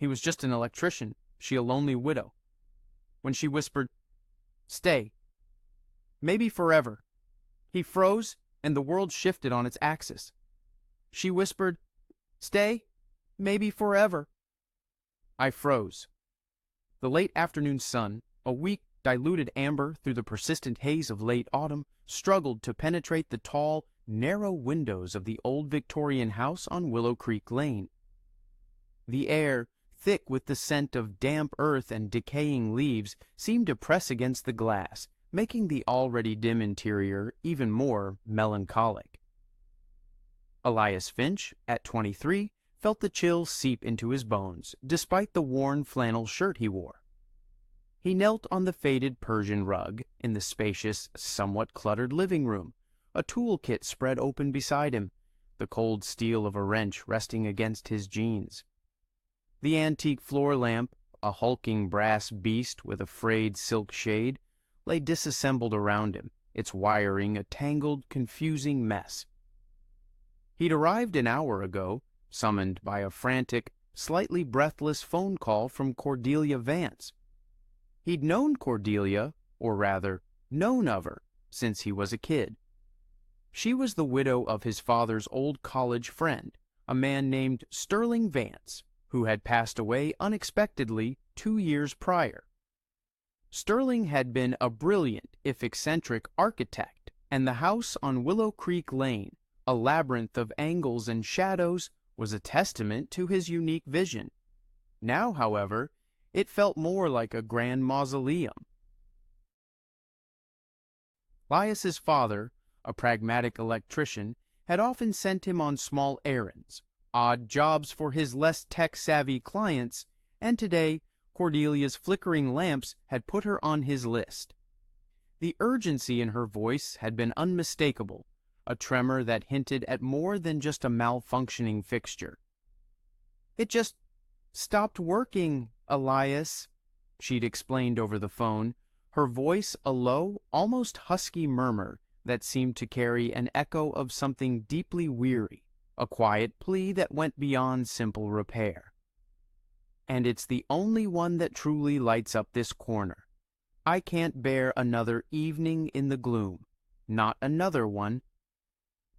He was just an electrician, she a lonely widow. When she whispered, "Stay. Maybe forever," he froze and the world shifted on its axis. She whispered, "Stay. Maybe forever." I froze. The late afternoon sun, a weak, diluted amber through the persistent haze of late autumn, struggled to penetrate the tall, narrow windows of the old Victorian house on Willow Creek Lane. The air, thick with the scent of damp earth and decaying leaves, seemed to press against the glass, making the already dim interior even more melancholic. Elias Finch, at 23, felt the chill seep into his bones, despite the worn flannel shirt he wore. He knelt on the faded Persian rug in the spacious, somewhat cluttered living room, a toolkit spread open beside him, the cold steel of a wrench resting against his jeans. The antique floor lamp, a hulking brass beast with a frayed silk shade, lay disassembled around him, its wiring a tangled, confusing mess. He'd arrived an hour ago, summoned by a frantic, slightly breathless phone call from Cordelia Vance. He'd known Cordelia, or rather, known of her, since he was a kid. She was the widow of his father's old college friend, a man named Sterling Vance, who had passed away unexpectedly 2 years prior. Sterling had been a brilliant, if eccentric, architect, and the house on Willow Creek Lane, a labyrinth of angles and shadows, was a testament to his unique vision. Now, however, it felt more like a grand mausoleum. Elias's father, a pragmatic electrician, had often sent him on small errands, odd jobs for his less tech-savvy clients, and today Cordelia's flickering lamps had put her on his list. The urgency in her voice had been unmistakable, a tremor that hinted at more than just a malfunctioning fixture. "It just stopped working, Elias," she'd explained over the phone, her voice a low, almost husky murmur that seemed to carry an echo of something deeply weary, a quiet plea that went beyond simple repair. "And it's the only one that truly lights up this corner. I can't bear another evening in the gloom, not another one."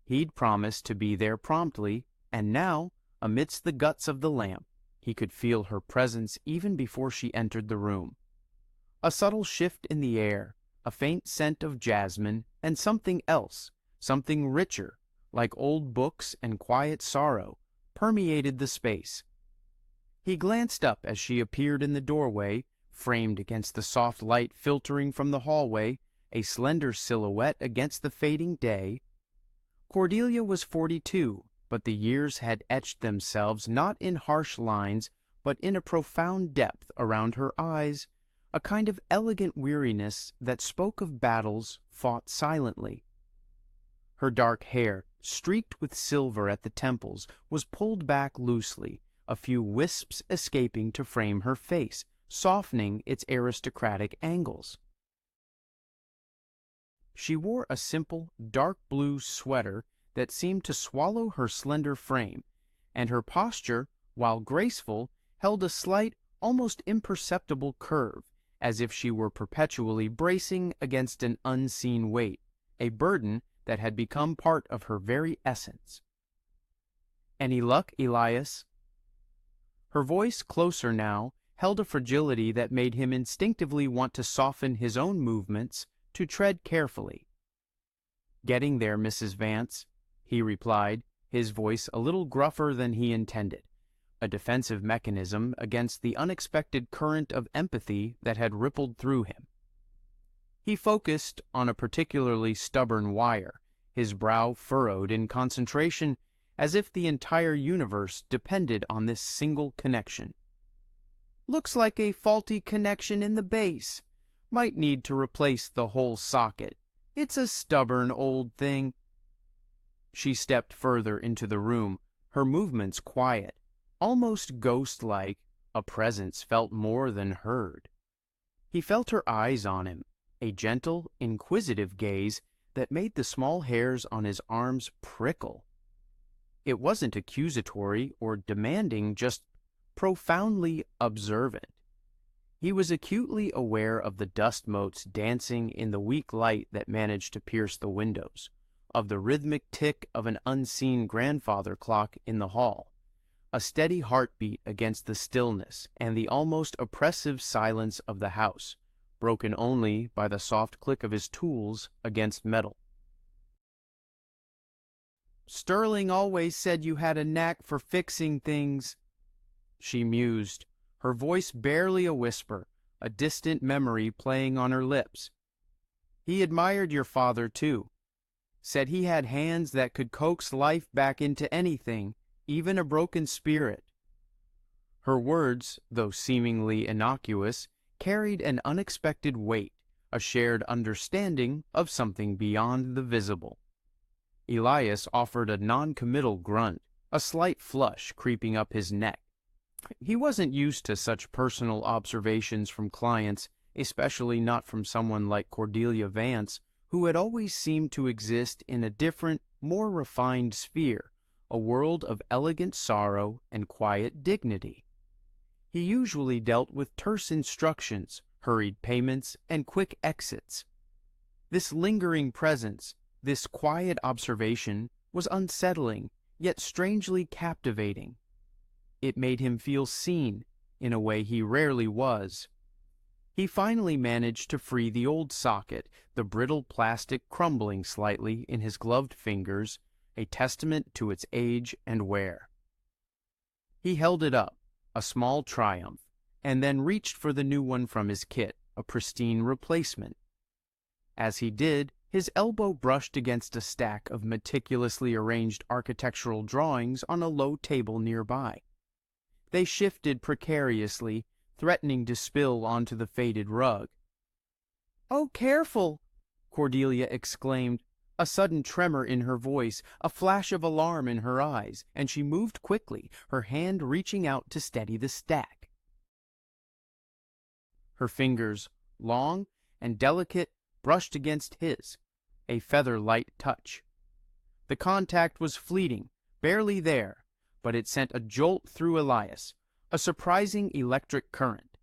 He'd promised to be there promptly, and now, amidst the guts of the lamp, he could feel her presence even before she entered the room. A subtle shift in the air, a faint scent of jasmine, and something else, something richer, like old books and quiet sorrow, permeated the space. He glanced up as she appeared in the doorway, framed against the soft light filtering from the hallway, a slender silhouette against the fading day. Cordelia was 42, but the years had etched themselves not in harsh lines, but in a profound depth around her eyes, a kind of elegant weariness that spoke of battles fought silently. Her dark hair, streaked with silver at the temples, was pulled back loosely, a few wisps escaping to frame her face, softening its aristocratic angles. She wore a simple, dark blue sweater that seemed to swallow her slender frame, and her posture, while graceful, held a slight, almost imperceptible curve, as if she were perpetually bracing against an unseen weight, a burden that had become part of her very essence. "Any luck, Elias?" Her voice, closer now, held a fragility that made him instinctively want to soften his own movements, to tread carefully. "Getting there, Mrs. Vance," he replied, his voice a little gruffer than he intended, a defensive mechanism against the unexpected current of empathy that had rippled through him. He focused on a particularly stubborn wire, his brow furrowed in concentration, as if the entire universe depended on this single connection. "Looks like a faulty connection in the base. Might need to replace the whole socket. It's a stubborn old thing." She stepped further into the room, her movements quiet, almost ghost-like, a presence felt more than heard. He felt her eyes on him, a gentle, inquisitive gaze that made the small hairs on his arms prickle. It wasn't accusatory or demanding, just profoundly observant. He was acutely aware of the dust motes dancing in the weak light that managed to pierce the windows, of the rhythmic tick of an unseen grandfather clock in the hall, a steady heartbeat against the stillness and the almost oppressive silence of the house, broken only by the soft click of his tools against metal. "Sterling always said you had a knack for fixing things," she mused, her voice barely a whisper, a distant memory playing on her lips. "He admired your father, too. Said he had hands that could coax life back into anything, even a broken spirit." Her words, though seemingly innocuous, carried an unexpected weight, a shared understanding of something beyond the visible. Elias offered a non-committal grunt, a slight flush creeping up his neck. He wasn't used to such personal observations from clients, especially not from someone like Cordelia Vance, who had always seemed to exist in a different, more refined sphere, a world of elegant sorrow and quiet dignity. He usually dealt with terse instructions, hurried payments, and quick exits. This lingering presence, this quiet observation, was unsettling, yet strangely captivating. It made him feel seen, in a way he rarely was. He finally managed to free the old socket, the brittle plastic crumbling slightly in his gloved fingers, a testament to its age and wear. He held it up, a small triumph, and then reached for the new one from his kit, a pristine replacement. As he did, his elbow brushed against a stack of meticulously arranged architectural drawings on a low table nearby. They shifted precariously, threatening to spill onto the faded rug. "Oh, careful!" Cordelia exclaimed, a sudden tremor in her voice, a flash of alarm in her eyes, and she moved quickly, her hand reaching out to steady the stack. Her fingers, long and delicate, brushed against his, a feather-light touch. The contact was fleeting, barely there, but it sent a jolt through Elias, a surprising electric current.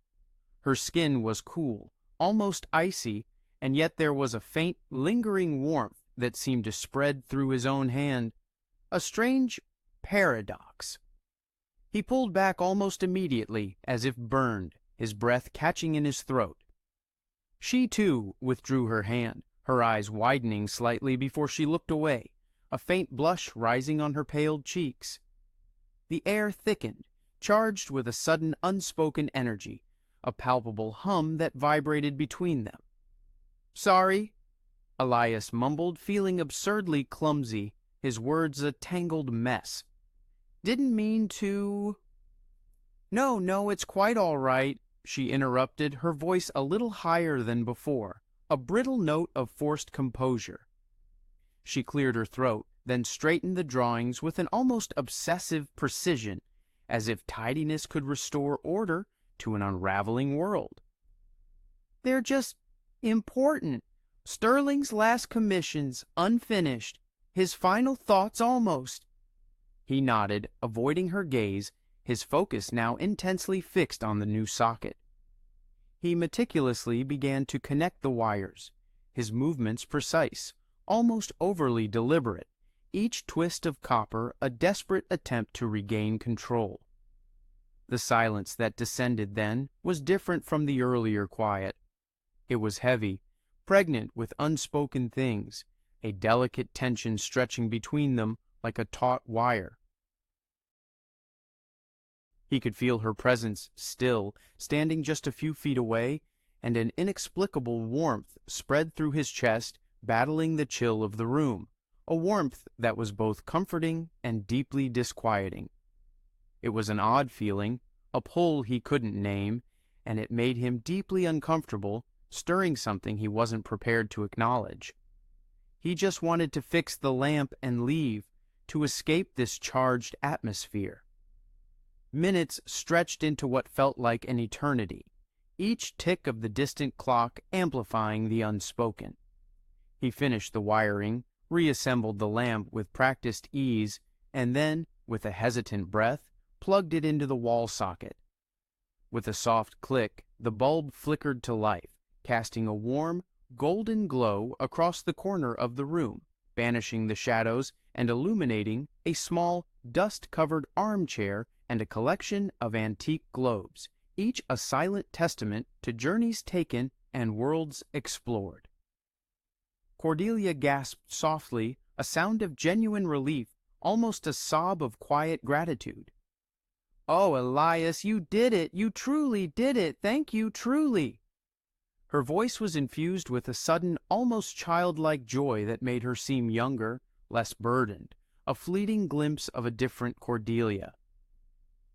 Her skin was cool, almost icy, and yet there was a faint, lingering warmth that seemed to spread through his own hand. A strange paradox. He pulled back almost immediately, as if burned, his breath catching in his throat. She, too, withdrew her hand, her eyes widening slightly before she looked away, a faint blush rising on her paled cheeks. The air thickened, charged with a sudden unspoken energy, a palpable hum that vibrated between them. "Sorry," Elias mumbled, feeling absurdly clumsy, his words a tangled mess. "Didn't mean to—" No, it's quite all right," she interrupted, her voice a little higher than before, a brittle note of forced composure. She cleared her throat, then straightened the drawings with an almost obsessive precision, as if tidiness could restore order to an unraveling world. "They're just important. Sterling's last commissions, unfinished. His final thoughts almost." He nodded, avoiding her gaze, his focus now intensely fixed on the new socket. He meticulously began to connect the wires, his movements precise, almost overly deliberate, each twist of copper a desperate attempt to regain control. The silence that descended then was different from the earlier quiet. It was heavy, pregnant with unspoken things, a delicate tension stretching between them like a taut wire. He could feel her presence still, standing just a few feet away, and an inexplicable warmth spread through his chest, battling the chill of the room, a warmth that was both comforting and deeply disquieting. It was an odd feeling, a pull he couldn't name, and it made him deeply uncomfortable, stirring something he wasn't prepared to acknowledge. He just wanted to fix the lamp and leave, to escape this charged atmosphere. Minutes stretched into what felt like an eternity, each tick of the distant clock amplifying the unspoken. He finished the wiring, reassembled the lamp with practiced ease, and then, with a hesitant breath, plugged it into the wall socket, With a soft click, the bulb flickered to life, casting a warm, golden glow across the corner of the room, banishing the shadows and illuminating a small, dust-covered armchair and a collection of antique globes, each a silent testament to journeys taken and worlds explored. Cordelia gasped softly, a sound of genuine relief, almost a sob of quiet gratitude. "Oh, Elias, you did it! You truly did it! Thank you, truly!" Her voice was infused with a sudden, almost childlike joy that made her seem younger, less burdened, a fleeting glimpse of a different Cordelia.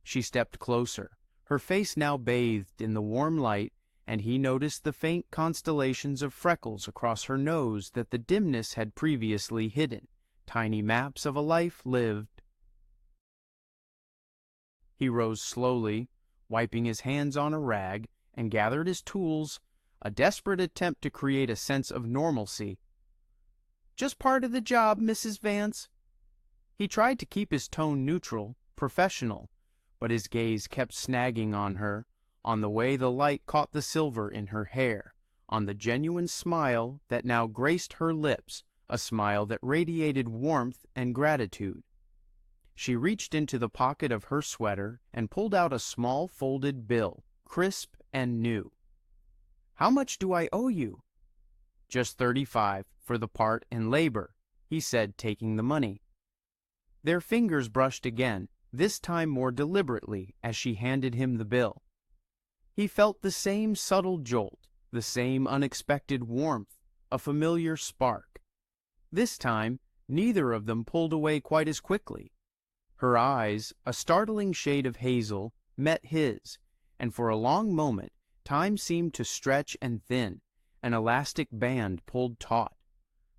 She stepped closer, her face now bathed in the warm light, and he noticed the faint constellations of freckles across her nose that the dimness had previously hidden, tiny maps of a life lived. He rose slowly, wiping his hands on a rag, and gathered his tools, a desperate attempt to create a sense of normalcy. "Just part of the job, Mrs. Vance." He tried to keep his tone neutral, professional, but his gaze kept snagging on her, on the way the light caught the silver in her hair, on the genuine smile that now graced her lips, a smile that radiated warmth and gratitude. She reached into the pocket of her sweater and pulled out a small folded bill, crisp and new. "How much do I owe you?" "Just 35 for the part and labor," he said, taking the money. Their fingers brushed again, this time more deliberately, as she handed him the bill. He felt the same subtle jolt, the same unexpected warmth, a familiar spark. This time, neither of them pulled away quite as quickly. Her eyes, a startling shade of hazel, met his, and for a long moment, time seemed to stretch and thin, an elastic band pulled taut.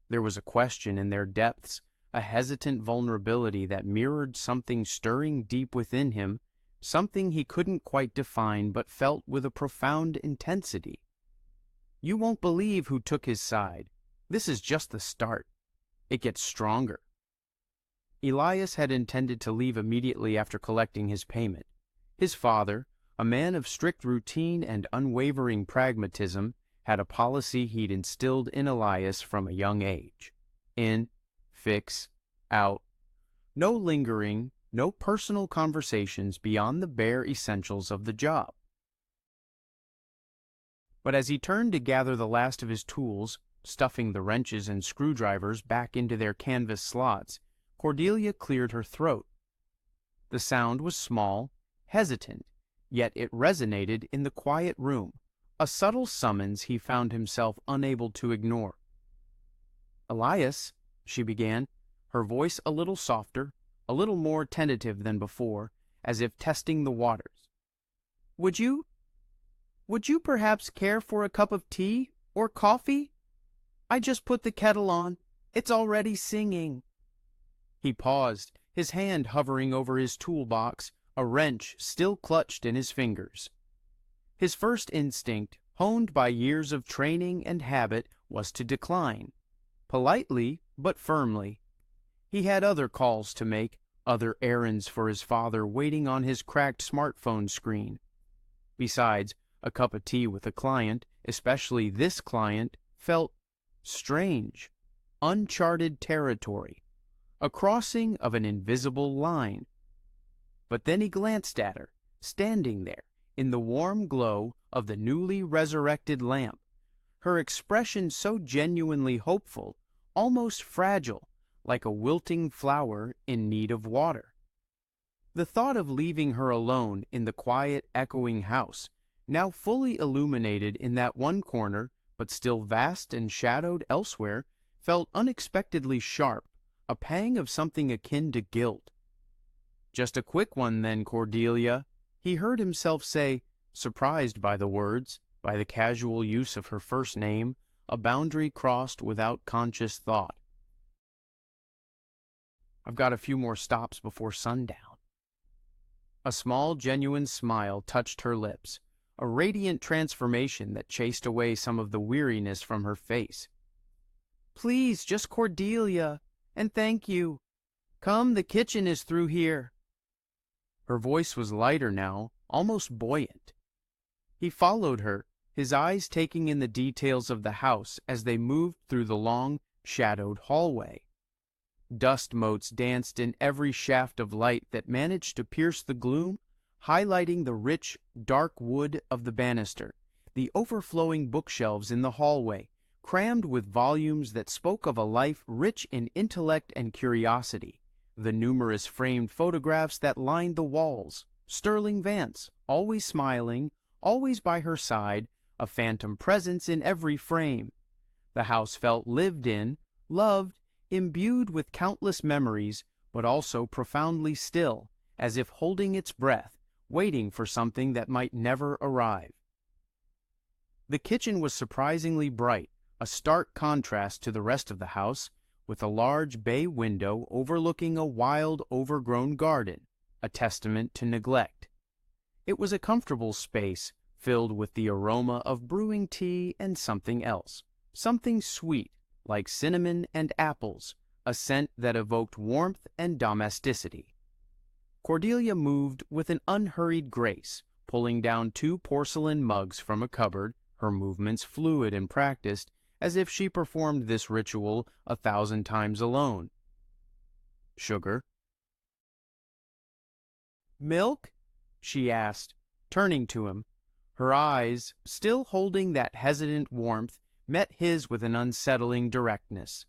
There was a question in their depths, a hesitant vulnerability that mirrored something stirring deep within him, something he couldn't quite define but felt with a profound intensity. "You won't believe who took his side. This is just the start. It gets stronger." Elias had intended to leave immediately after collecting his payment. His father, a man of strict routine and unwavering pragmatism, had a policy he'd instilled in Elias from a young age. In, fix, out. No lingering, no personal conversations beyond the bare essentials of the job. But as he turned to gather the last of his tools, stuffing the wrenches and screwdrivers back into their canvas slots, Cordelia cleared her throat. The sound was small, hesitant, yet it resonated in the quiet room, a subtle summons he found himself unable to ignore. "Elias," she began, her voice a little softer, a little more tentative than before, as if testing the waters. Would you perhaps care for a cup of tea or coffee? I just put the kettle on. It's already singing." He paused, his hand hovering over his toolbox, a wrench still clutched in his fingers. His first instinct, honed by years of training and habit, was to decline, politely but firmly. He had other calls to make, other errands for his father waiting on his cracked smartphone screen. Besides, a cup of tea with a client, especially this client, felt strange, uncharted territory, a crossing of an invisible line. But then he glanced at her, standing there, in the warm glow of the newly resurrected lamp, her expression so genuinely hopeful, almost fragile, like a wilting flower in need of water. The thought of leaving her alone in the quiet, echoing house, now fully illuminated in that one corner, but still vast and shadowed elsewhere, felt unexpectedly sharp, a pang of something akin to guilt. "Just a quick one then, Cordelia," he heard himself say, surprised by the words, by the casual use of her first name, a boundary crossed without conscious thought. "I've got a few more stops before sundown." A small, genuine smile touched her lips, a radiant transformation that chased away some of the weariness from her face. "Please, just Cordelia, and thank you. Come, the kitchen is through here." Her voice was lighter now, almost buoyant. He followed her, his eyes taking in the details of the house as they moved through the long, shadowed hallway. Dust motes danced in every shaft of light that managed to pierce the gloom, highlighting the rich, dark wood of the banister, the overflowing bookshelves in the hallway, crammed with volumes that spoke of a life rich in intellect and curiosity, the numerous framed photographs that lined the walls, Sterling Vance, always smiling, always by her side, a phantom presence in every frame. The house felt lived in, loved, imbued with countless memories, but also profoundly still, as if holding its breath, waiting for something that might never arrive. The kitchen was surprisingly bright, a stark contrast to the rest of the house, with a large bay window overlooking a wild, overgrown garden, a testament to neglect. It was a comfortable space, filled with the aroma of brewing tea and something else, something sweet, like cinnamon and apples, a scent that evoked warmth and domesticity. Cordelia moved with an unhurried grace, pulling down 2 porcelain mugs from a cupboard, her movements fluid and practiced, as if she performed this ritual 1,000 times alone. Sugar? Milk? She asked, turning to him. Her eyes, still holding that hesitant warmth, met his with an unsettling directness.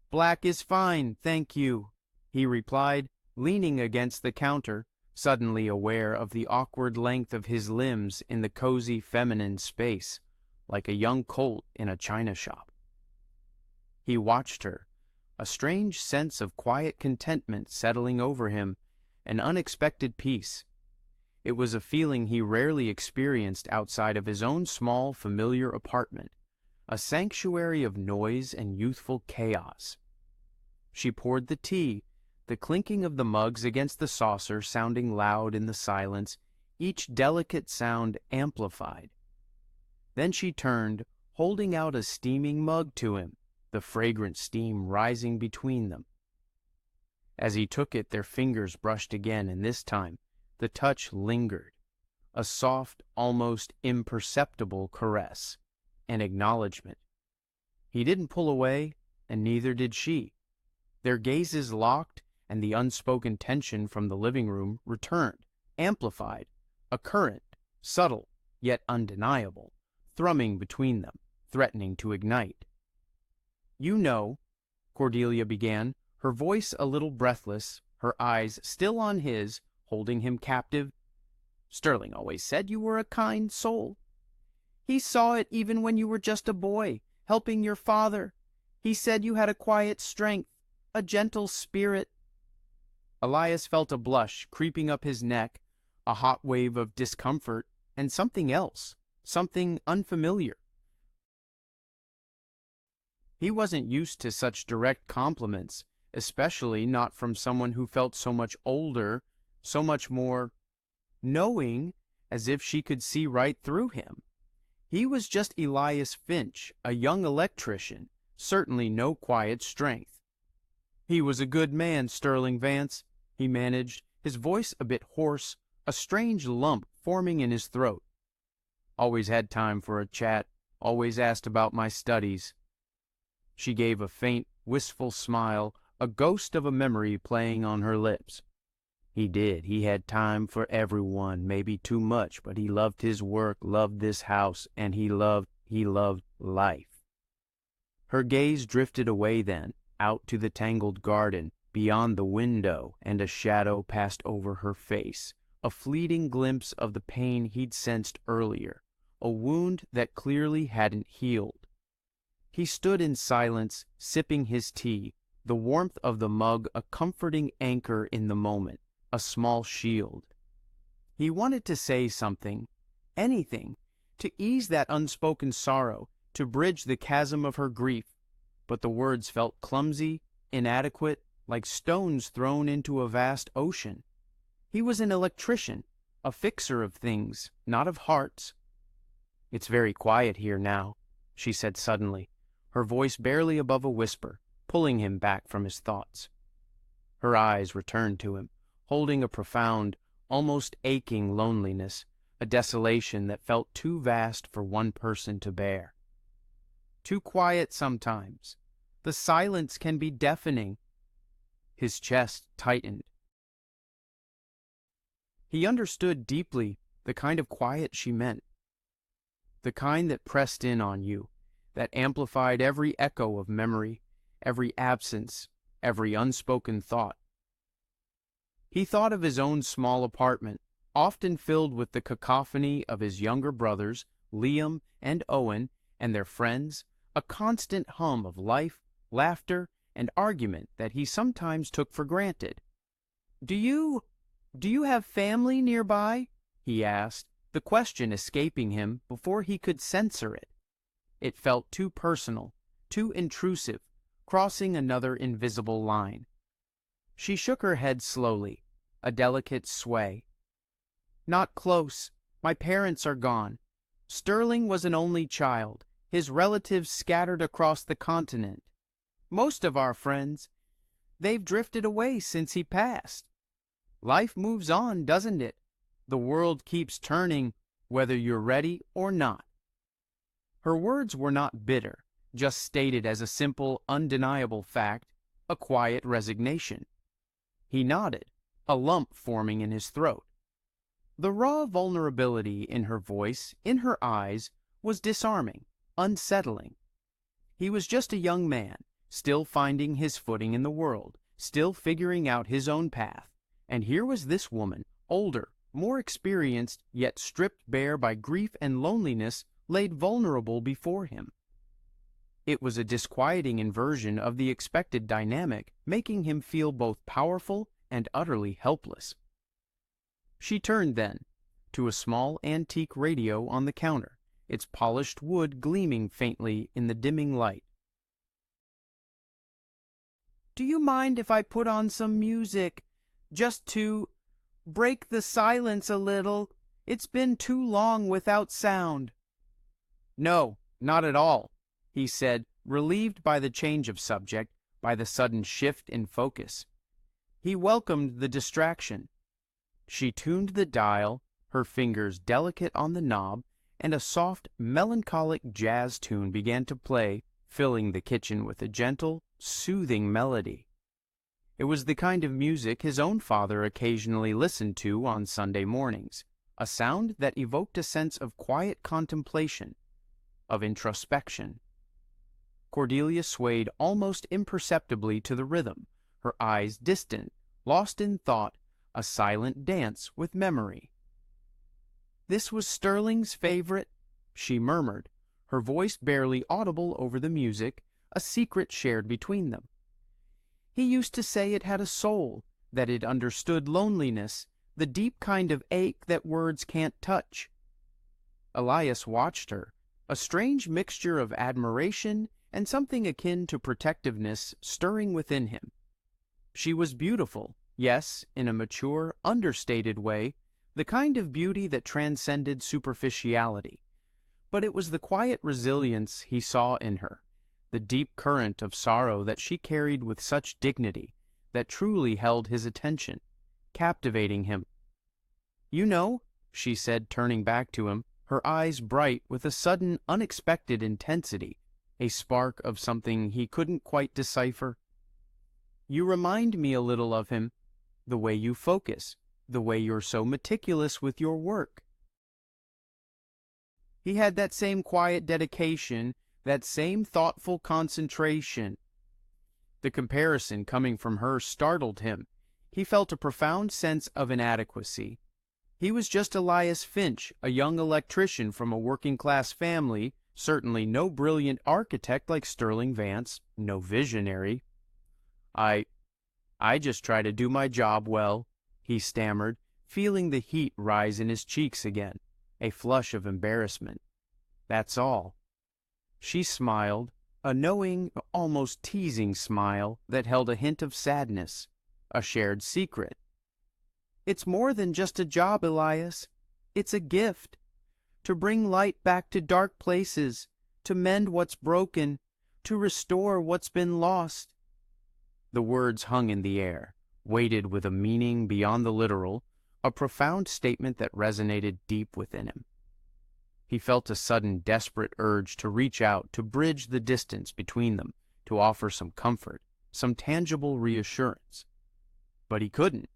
Black is fine, thank you, he replied, leaning against the counter, suddenly aware of the awkward length of his limbs in the cozy feminine space, like a young colt in a china shop. He watched her, a strange sense of quiet contentment settling over him, an unexpected peace. It was a feeling he rarely experienced outside of his own small, familiar apartment, a sanctuary of noise and youthful chaos. She poured the tea, the clinking of the mugs against the saucer sounding loud in the silence, each delicate sound amplified. Then she turned, holding out a steaming mug to him, the fragrant steam rising between them. As he took it, their fingers brushed again, and this time the touch lingered, a soft, almost imperceptible caress, an acknowledgement. He didn't pull away, and neither did she. Their gazes locked, and the unspoken tension from the living room returned, amplified, a current, subtle, yet undeniable, thrumming between them, threatening to ignite. You know, Cordelia began, her voice a little breathless, her eyes still on his, holding him captive. Sterling always said you were a kind soul. He saw it even when you were just a boy, helping your father. He said you had a quiet strength, a gentle spirit. Elias felt a blush creeping up his neck, a hot wave of discomfort, and something else, something unfamiliar. He wasn't used to such direct compliments, especially not from someone who felt so much older, so much more knowing, as if she could see right through him. He was just Elias Finch, a young electrician, certainly no quiet strength. He was a good man, Sterling Vance, he managed, his voice a bit hoarse, a strange lump forming in his throat. Always had time for a chat, always asked about my studies. She gave a faint, wistful smile, a ghost of a memory playing on her lips. He did. He had time for everyone, maybe too much, but he loved his work, loved this house, and he loved life. Her gaze drifted away then, out to the tangled garden, beyond the window, and a shadow passed over her face, a fleeting glimpse of the pain he'd sensed earlier, a wound that clearly hadn't healed. He stood in silence, sipping his tea, the warmth of the mug a comforting anchor in the moment, a small shield. He wanted to say something, anything, to ease that unspoken sorrow, to bridge the chasm of her grief, but the words felt clumsy, inadequate, like stones thrown into a vast ocean. He was an electrician, a fixer of things, not of hearts. It's very quiet here now, she said suddenly, her voice barely above a whisper, pulling him back from his thoughts. Her eyes returned to him, holding a profound, almost aching loneliness, a desolation that felt too vast for one person to bear. Too quiet sometimes. The silence can be deafening. His chest tightened. He understood deeply the kind of quiet she meant. The kind that pressed in on you, that amplified every echo of memory, every absence, every unspoken thought. He thought of his own small apartment, often filled with the cacophony of his younger brothers, Liam and Owen, and their friends, a constant hum of life, laughter, and argument that he sometimes took for granted. Do you have family nearby?" he asked, the question escaping him before he could censor it. It felt too personal, too intrusive, crossing another invisible line. She shook her head slowly, a delicate sway. "Not close. My parents are gone. Sterling was an only child, his relatives scattered across the continent. Most of our friends, they've drifted away since he passed. Life moves on, doesn't it? The world keeps turning, whether you're ready or not." Her words were not bitter, just stated as a simple, undeniable fact, a quiet resignation. He nodded, a lump forming in his throat. The raw vulnerability in her voice, in her eyes, was disarming, unsettling. He was just a young man, still finding his footing in the world, still figuring out his own path, and here was this woman, older, more experienced, yet stripped bare by grief and loneliness, laid vulnerable before him. It was a disquieting inversion of the expected dynamic, making him feel both powerful and utterly helpless. She turned then to a small antique radio on the counter, its polished wood gleaming faintly in the dimming light. "Do you mind if I put on some music, just to break the silence a little? It's been too long without sound." "No, not at all," he said, relieved by the change of subject, by the sudden shift in focus. He welcomed the distraction. She tuned the dial, her fingers delicate on the knob, and a soft, melancholic jazz tune began to play, filling the kitchen with a gentle, soothing melody. It was the kind of music his own father occasionally listened to on Sunday mornings, a sound that evoked a sense of quiet contemplation, of introspection. Cordelia swayed almost imperceptibly to the rhythm, her eyes distant, lost in thought, a silent dance with memory. "This was Sterling's favorite," she murmured, her voice barely audible over the music, a secret shared between them. "He used to say it had a soul, that it understood loneliness, the deep kind of ache that words can't touch." Elias watched her, a strange mixture of admiration and something akin to protectiveness stirring within him. She was beautiful, yes, in a mature, understated way, the kind of beauty that transcended superficiality. But it was the quiet resilience he saw in her, the deep current of sorrow that she carried with such dignity, that truly held his attention, captivating him. "You know," she said, turning back to him, her eyes bright with a sudden, unexpected intensity, a spark of something he couldn't quite decipher. "You remind me a little of him, the way you focus, the way you're so meticulous with your work. He had that same quiet dedication, that same thoughtful concentration." The comparison coming from her startled him. He felt a profound sense of inadequacy. He was just Elias Finch, a young electrician from a working-class family, certainly no brilliant architect like Sterling Vance, no visionary. I just try to do my job well," he stammered, feeling the heat rise in his cheeks again, a flush of embarrassment. "That's all." She smiled, a knowing, almost teasing smile that held a hint of sadness, a shared secret. "It's more than just a job, Elias. It's a gift. To bring light back to dark places, to mend what's broken, to restore what's been lost." The words hung in the air, weighted with a meaning beyond the literal, a profound statement that resonated deep within him. He felt a sudden desperate urge to reach out, to bridge the distance between them, to offer some comfort, some tangible reassurance. But he couldn't.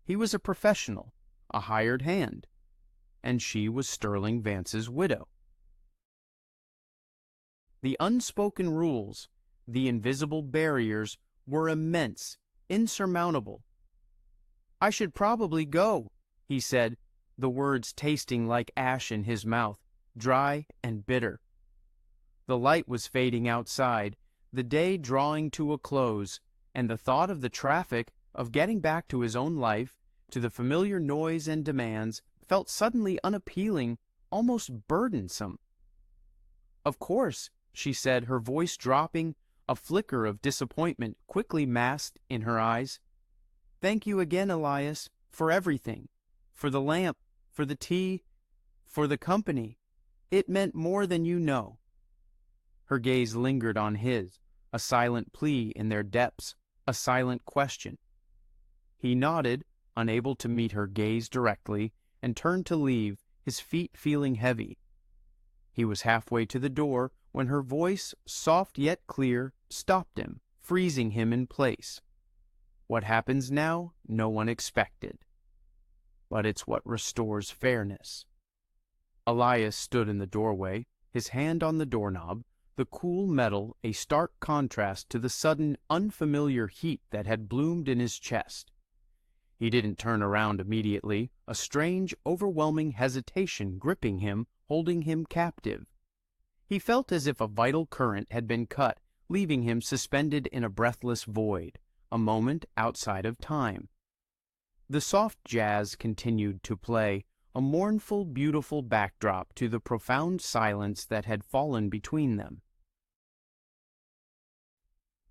He was a professional, a hired hand, and she was Sterling Vance's widow. The unspoken rules, the invisible barriers, were immense, insurmountable. "I should probably go," he said, the words tasting like ash in his mouth, dry and bitter. The light was fading outside, the day drawing to a close, and the thought of the traffic, of getting back to his own life, to the familiar noise and demands, felt suddenly unappealing, almost burdensome. "Of course," she said, her voice dropping, a flicker of disappointment quickly masked in her eyes. "Thank you again, Elias, for everything, for the lamp, for the tea, for the company. It meant more than you know." Her gaze lingered on his, a silent plea in their depths, a silent question. He nodded, unable to meet her gaze directly, and turned to leave, his feet feeling heavy. He was halfway to the door when her voice, soft yet clear, stopped him, freezing him in place. What happens now, no one expected. But it's what restores fairness. Elias stood in the doorway, his hand on the doorknob, the cool metal a stark contrast to the sudden, unfamiliar heat that had bloomed in his chest. He didn't turn around immediately, a strange, overwhelming hesitation gripping him, holding him captive. He felt as if a vital current had been cut, leaving him suspended in a breathless void, a moment outside of time. The soft jazz continued to play, a mournful, beautiful backdrop to the profound silence that had fallen between them.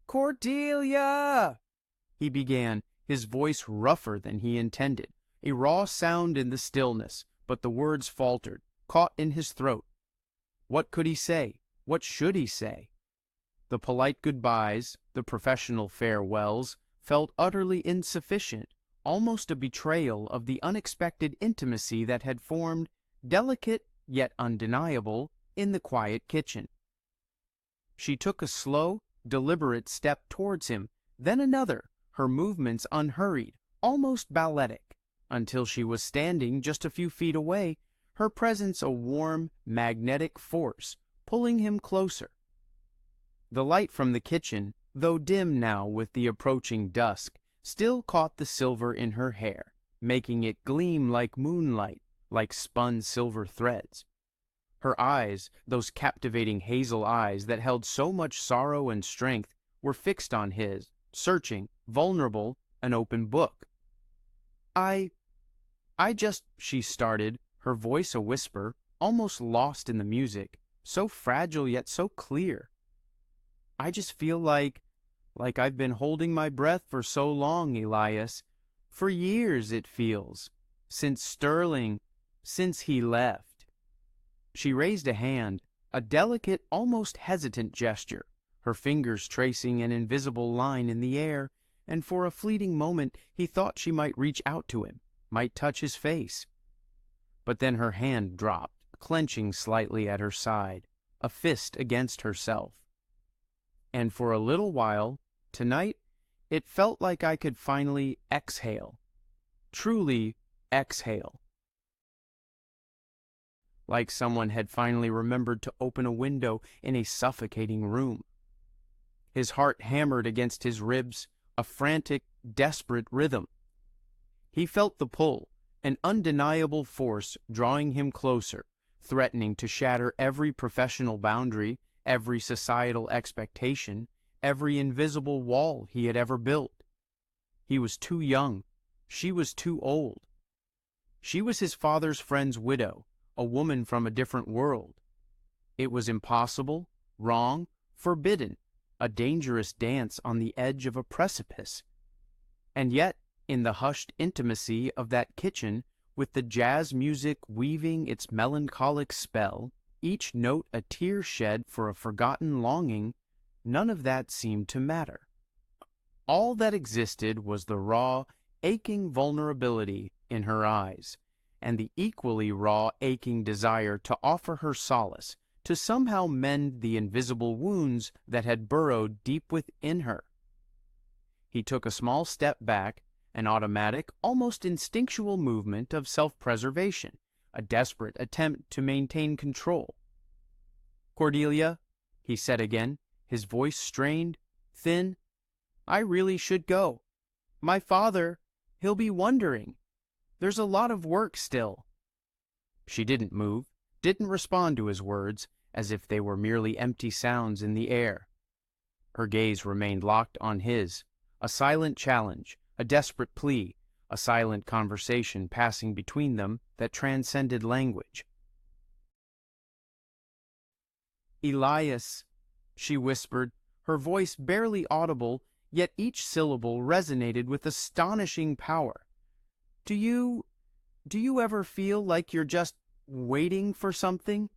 "Cordelia!" he began, his voice rougher than he intended, a raw sound in the stillness, but the words faltered, caught in his throat. What could he say? What should he say? The polite goodbyes, the professional farewells, felt utterly insufficient, almost a betrayal of the unexpected intimacy that had formed, delicate yet undeniable, in the quiet kitchen. She took a slow, deliberate step towards him, then another, her movements unhurried, almost balletic, until she was standing just a few feet away, her presence a warm, magnetic force, pulling him closer. The light from the kitchen, though dim now with the approaching dusk, still caught the silver in her hair, making it gleam like moonlight, like spun silver threads. Her eyes, those captivating hazel eyes that held so much sorrow and strength, were fixed on his, searching, vulnerable, an open book. I just, she started, her voice a whisper, almost lost in the music, so fragile yet so clear. "I just feel like I've been holding my breath for so long, Elias. For years, it feels. Since Sterling, since he left." She raised a hand, a delicate, almost hesitant gesture, her fingers tracing an invisible line in the air, and for a fleeting moment he thought she might reach out to him, might touch his face. But then her hand dropped, clenching slightly at her side, a fist against herself. And for a little while, tonight, it felt like I could finally exhale. Truly exhale. Like someone had finally remembered to open a window in a suffocating room. His heart hammered against his ribs, a frantic, desperate rhythm. He felt the pull, an undeniable force drawing him closer, threatening to shatter every professional boundary, every societal expectation, every invisible wall he had ever built. He was too young. She was too old. She was his father's friend's widow, a woman from a different world. It was impossible, wrong, forbidden, a dangerous dance on the edge of a precipice. And yet, in the hushed intimacy of that kitchen, with the jazz music weaving its melancholic spell, each note a tear shed for a forgotten longing, none of that seemed to matter. All that existed was the raw, aching vulnerability in her eyes, and the equally raw, aching desire to offer her solace, to somehow mend the invisible wounds that had burrowed deep within her. He took a small step back, an automatic, almost instinctual movement of self-preservation, a desperate attempt to maintain control. "Cordelia," he said again, his voice strained, thin, "I really should go. My father, he'll be wondering. There's a lot of work still." She didn't move, didn't respond to his words, as if they were merely empty sounds in the air. Her gaze remained locked on his, a silent challenge, a desperate plea, a silent conversation passing between them that transcended language. "Elias," she whispered, her voice barely audible, yet each syllable resonated with astonishing power. Do you ever feel like you're just waiting for something?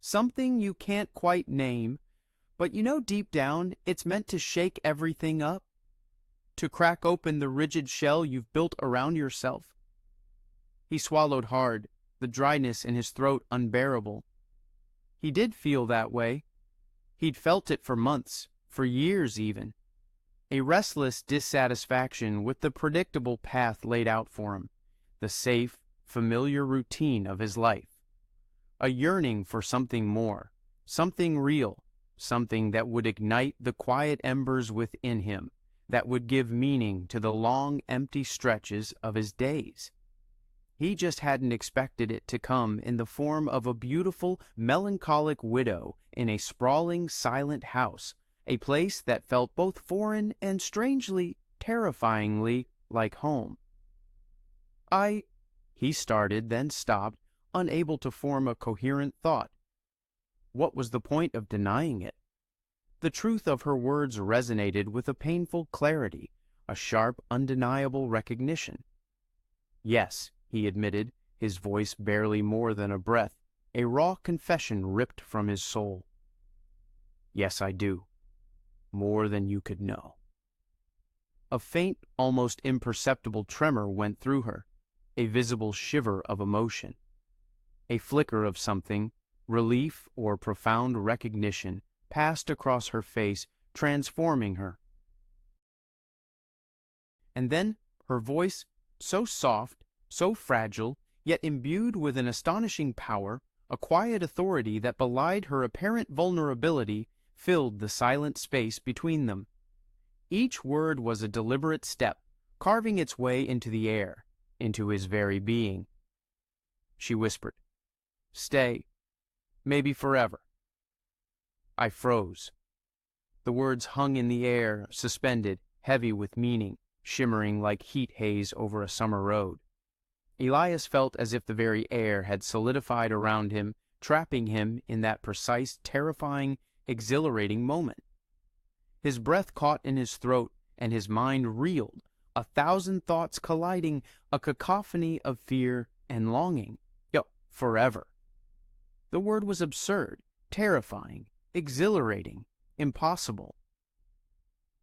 Something you can't quite name, but you know deep down it's meant to shake everything up? To crack open the rigid shell you've built around yourself?" He swallowed hard, the dryness in his throat unbearable. He did feel that way. He'd felt it for months, for years even. A restless dissatisfaction with the predictable path laid out for him, the safe, familiar routine of his life. A yearning for something more, something real, something that would ignite the quiet embers within him, that would give meaning to the long, empty stretches of his days. He just hadn't expected it to come in the form of a beautiful, melancholic widow in a sprawling, silent house, a place that felt both foreign and strangely, terrifyingly like home. He started, then stopped, unable to form a coherent thought. What was the point of denying it? The truth of her words resonated with a painful clarity, a sharp, undeniable recognition. "Yes," he admitted, his voice barely more than a breath, a raw confession ripped from his soul. "Yes, I do. More than you could know." A faint, almost imperceptible tremor went through her, a visible shiver of emotion. A flicker of something, relief or profound recognition, passed across her face, transforming her. And then her voice, so soft, so fragile, yet imbued with an astonishing power, a quiet authority that belied her apparent vulnerability, filled the silent space between them. Each word was a deliberate step, carving its way into the air, into his very being. She whispered, "Stay, maybe forever." I froze. The words hung in the air, suspended, heavy with meaning, shimmering like heat haze over a summer road. Elias felt as if the very air had solidified around him, trapping him in that precise, terrifying, exhilarating moment. His breath caught in his throat, and his mind reeled, 1,000 thoughts colliding, a cacophony of fear and longing. Forever. The word was absurd, terrifying, exhilarating, impossible.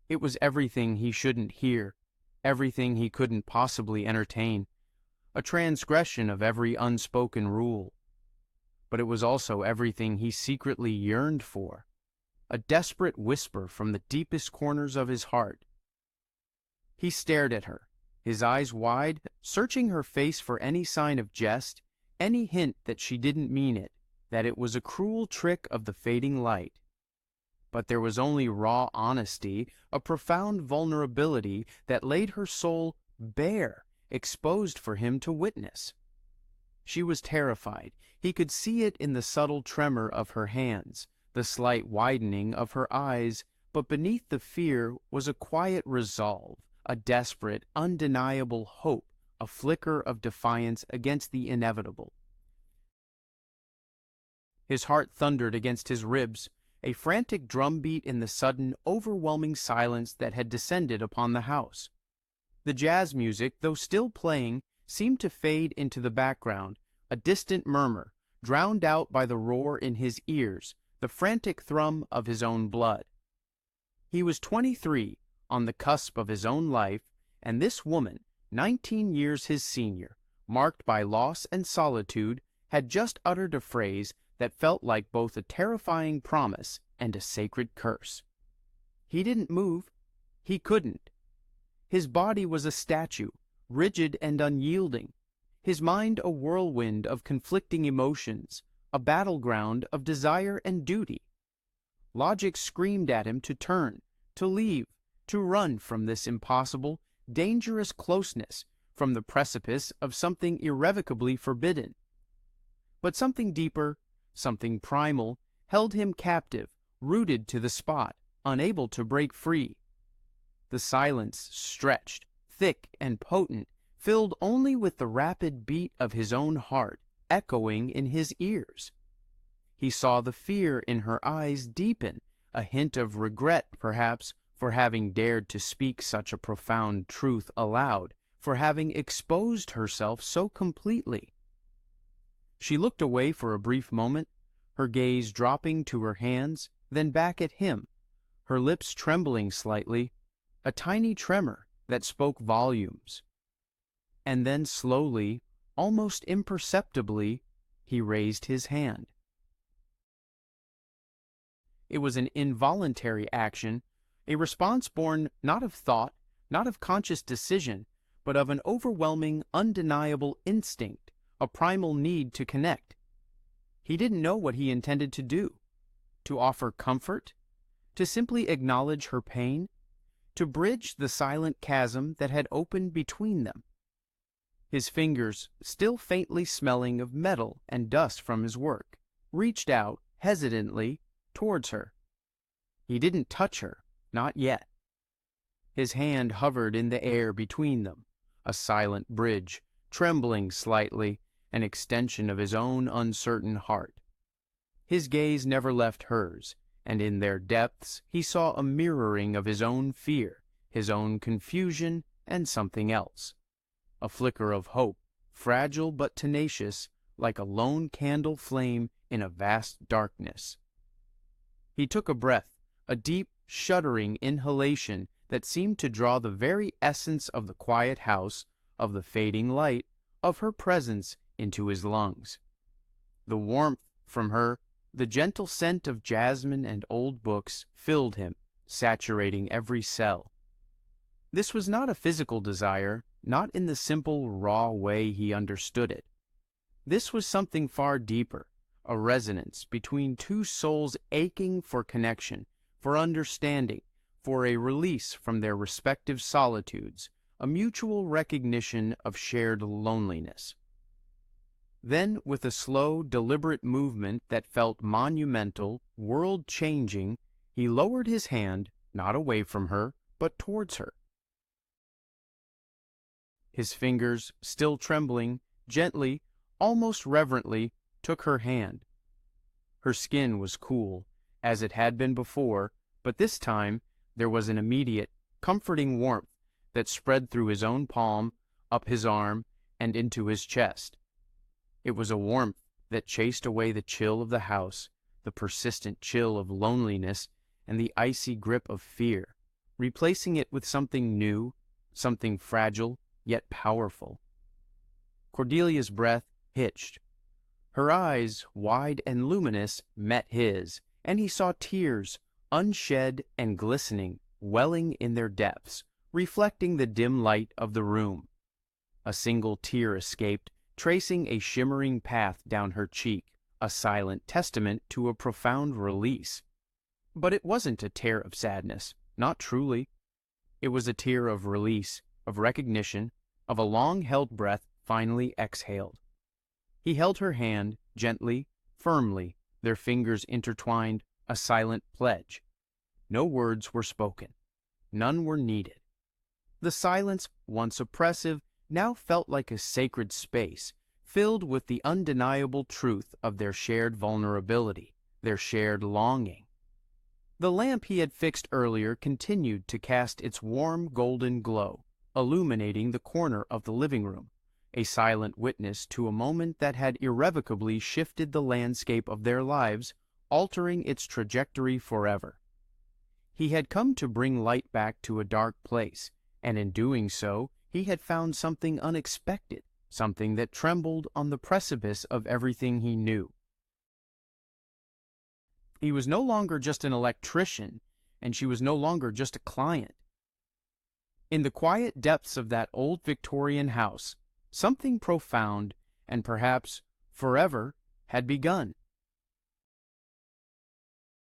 It was everything he shouldn't hear, everything he couldn't possibly entertain, a transgression of every unspoken rule. But it was also everything he secretly yearned for, a desperate whisper from the deepest corners of his heart. He stared at her, his eyes wide, searching her face for any sign of jest, any hint that she didn't mean it, that it was a cruel trick of the fading light. But there was only raw honesty, a profound vulnerability that laid her soul bare, exposed for him to witness. She was terrified. He could see it in the subtle tremor of her hands, the slight widening of her eyes, but beneath the fear was a quiet resolve, a desperate, undeniable hope, a flicker of defiance against the inevitable. His heart thundered against his ribs, a frantic drumbeat in the sudden, overwhelming silence that had descended upon the house. The jazz music, though still playing, seemed to fade into the background, a distant murmur, drowned out by the roar in his ears, the frantic thrum of his own blood. He was 23, on the cusp of his own life, and this woman, 19 years his senior, marked by loss and solitude, had just uttered a phrase that felt like both a terrifying promise and a sacred curse. He didn't move. He couldn't. His body was a statue, rigid and unyielding. His mind a whirlwind of conflicting emotions, a battleground of desire and duty. Logic screamed at him to turn, to leave, to run from this impossible, dangerous closeness, from the precipice of something irrevocably forbidden. But something deeper, something primal, held him captive, rooted to the spot, unable to break free. The silence stretched, thick and potent, filled only with the rapid beat of his own heart, echoing in his ears. He saw the fear in her eyes deepen, a hint of regret, perhaps, for having dared to speak such a profound truth aloud, for having exposed herself so completely. She looked away for a brief moment, her gaze dropping to her hands, then back at him, her lips trembling slightly, a tiny tremor that spoke volumes. And then slowly, almost imperceptibly, he raised his hand. It was an involuntary action, a response born not of thought, not of conscious decision, but of an overwhelming, undeniable instinct, a primal need to connect. He didn't know what he intended to do. To offer comfort? To simply acknowledge her pain? To bridge the silent chasm that had opened between them? His fingers, still faintly smelling of metal and dust from his work, reached out, hesitantly, towards her. He didn't touch her, not yet. His hand hovered in the air between them, a silent bridge, trembling slightly, an extension of his own uncertain heart. His gaze never left hers, and in their depths he saw a mirroring of his own fear, his own confusion, and something else. A flicker of hope, fragile but tenacious, like a lone candle flame in a vast darkness. He took a breath, a deep, shuddering inhalation that seemed to draw the very essence of the quiet house, of the fading light, of her presence into his lungs. The warmth from her, the gentle scent of jasmine and old books, filled him, saturating every cell. This was not a physical desire, not in the simple, raw way he understood it. This was something far deeper, a resonance between two souls aching for connection, for understanding, for a release from their respective solitudes, a mutual recognition of shared loneliness. Then, with a slow, deliberate movement that felt monumental, world-changing, he lowered his hand, not away from her, but towards her. His fingers, still trembling, gently, almost reverently, took her hand. Her skin was cool, as it had been before, but this time there was an immediate, comforting warmth that spread through his own palm, up his arm, and into his chest. It was a warmth that chased away the chill of the house, the persistent chill of loneliness, and the icy grip of fear, replacing it with something new, something fragile, yet powerful. Cordelia's breath hitched. Her eyes, wide and luminous, met his, and he saw tears, unshed and glistening, welling in their depths, reflecting the dim light of the room. A single tear escaped, tracing a shimmering path down her cheek, a silent testament to a profound release. But it wasn't a tear of sadness, not truly. It was a tear of release, of recognition, of a long-held breath finally exhaled. He held her hand, gently, firmly, their fingers intertwined, a silent pledge. No words were spoken. None were needed. The silence, once oppressive, now felt like a sacred space, filled with the undeniable truth of their shared vulnerability, their shared longing. The lamp he had fixed earlier continued to cast its warm golden glow, illuminating the corner of the living room, a silent witness to a moment that had irrevocably shifted the landscape of their lives, altering its trajectory forever. He had come to bring light back to a dark place, and in doing so, he had found something unexpected, something that trembled on the precipice of everything he knew. He was no longer just an electrician, and she was no longer just a client. In the quiet depths of that old Victorian house, something profound and perhaps forever had begun.